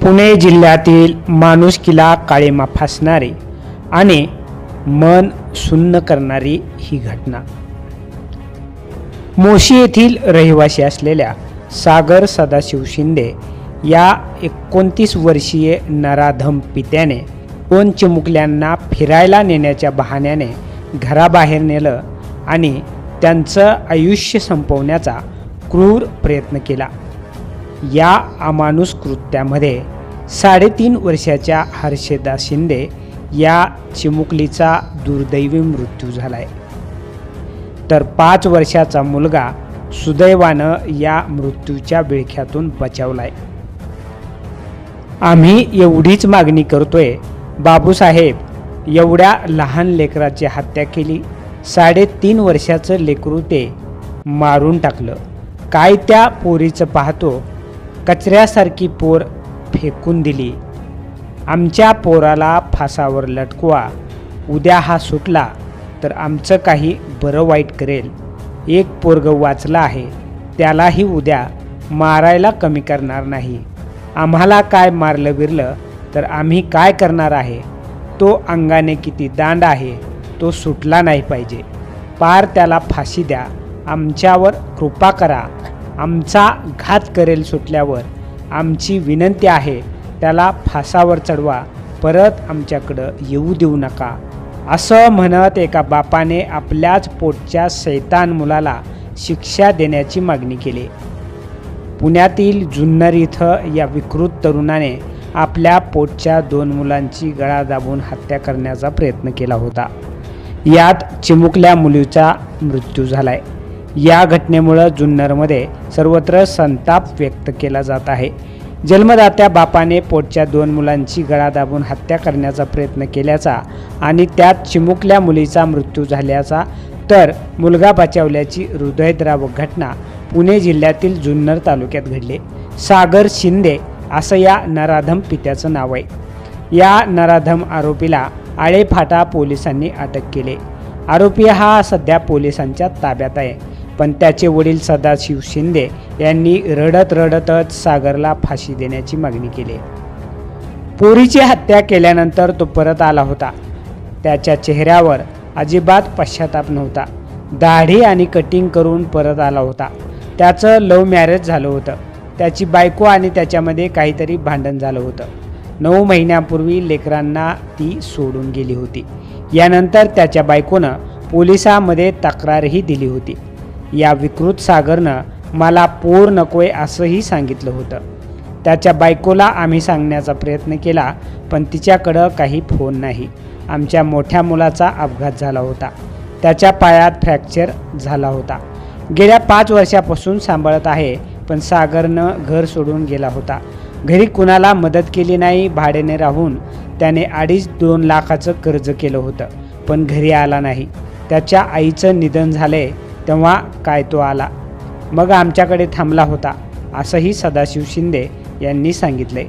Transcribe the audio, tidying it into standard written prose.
पुणे जिल्ह्यातील माणुसकीला काळिमा फासणारी आणि मन सुन्न करणारी ही घटना. मोशी येथील रहिवासी असलेल्या सागर सदाशिव शिंदे या 29 वर्षीय नराधम पित्याने 2 चिमुकल्यांना फिरायला नेण्याच्या बहाण्याने घराबाहेर नेलं आणि त्यांचं आयुष्य संपवण्याचा क्रूर प्रयत्न केला. या अमानुष कृत्यामध्ये 3.5 वर्षाच्या हर्षदा शिंदे या चिमुकलीचा दुर्दैवी मृत्यू झालाय, तर 5 वर्षाचा मुलगा सुदैवानं या मृत्यूच्या विळख्यातून बचावलाय. आम्ही एवढीच मागणी करतोय, बाबूसाहेब, एवढ्या लहान लेकराची हत्या केली. 3.5 वर्षाचं लेकरू ते मारून टाकलं. काय त्या पोरीचं पाहतो, कचऱ्यासारखी पोर फेकून दिली. आमच्या पोराला फासावर लटकवा. उद्या हा सुटला तर आमचं काही बरं वाईट करेल. एक पोरगं वाचलं आहे, त्यालाही उद्या मारायला कमी करणार नाही. आम्हाला काय मारलं बिरलं तर आम्ही काय करणार आहे. तो अंगाने किती दांड आहे, तो सुटला नाही पाहिजे. पार त्याला फाशी द्या. आमच्यावर कृपा करा. आमचा घात करेल सुटल्यावर. आमची विनंती आहे, त्याला फासावर चढवा. परत आमच्याकडं येऊ देऊ नका. असं म्हणत एका बापाने आपल्याच पोटच्या शैतान मुलाला शिक्षा देण्याची मागणी केली. पुण्यातील जुन्नर इथं या विकृत तरुणाने आपल्या पोटच्या 2 मुलांची गळा दाबून हत्या करण्याचा प्रयत्न केला होता. यात चिमुकल्या मुलीचा मृत्यू झालाय. या घटनेमुळे जुन्नरमध्ये सर्वत्र संताप व्यक्त केला जात आहे. जन्मदात्या बापाने पोटच्या 2 मुलांची गळा दाबून हत्या करण्याचा प्रयत्न केल्याचा आणि त्यात चिमुकल्या मुलीचा मृत्यू झाल्याचा, तर मुलगा बचावल्याची हृदयद्रावक घटना पुणे जिल्ह्यातील जुन्नर तालुक्यात घडली. सागर शिंदे असं या नराधम पित्याचं नाव आहे. या नराधम आरोपीला आळेफाटा पोलिसांनी अटक केली. आरोपी हा सध्या पोलिसांच्या ताब्यात आहे, पण त्याचे वडील सदाशिव शिंदे यांनी रडतच सागरला फाशी देण्याची मागणी केली. पोरीची हत्या केल्यानंतर तो परत आला होता. त्याच्या चेहऱ्यावर अजिबात पश्चाताप नव्हता. दाढी आणि कटिंग करून परत आला होता. त्याचं लव्ह मॅरेज झालं होतं. त्याची बायको आणि त्याच्यामध्ये काहीतरी भांडण झालं होतं. 9 महिन्यांपूर्वी लेकरांना ती सोडून गेली होती. यानंतर त्याच्या बायकोनं पोलिसांमध्ये तक्रारही दिली होती. या विकृत सागरनं मला पोर नकोय असंही सांगितलं होतं. त्याच्या बायकोला आम्ही सांगण्याचा प्रयत्न केला, पण तिच्याकडं काही फोन नाही. आमच्या मोठ्या मुलाचा अपघात झाला होता. त्याच्या पायात फ्रॅक्चर झाला होता. गेल्या 5 वर्षापासून सांभाळत आहे, पण सागरनं घर सोडून गेला होता. घरी कुणाला मदत केली नाही. भाड्याने राहून त्याने 2.5-2 लाखाचं कर्ज केलं होतं, पण घरी आला नाही. त्याच्या आईचं निधन झालंय तेव्हा काय तो आला, मग आमच्याकडे थांबला होता, असंही सदाशिव शिंदे यांनी सांगितलंय.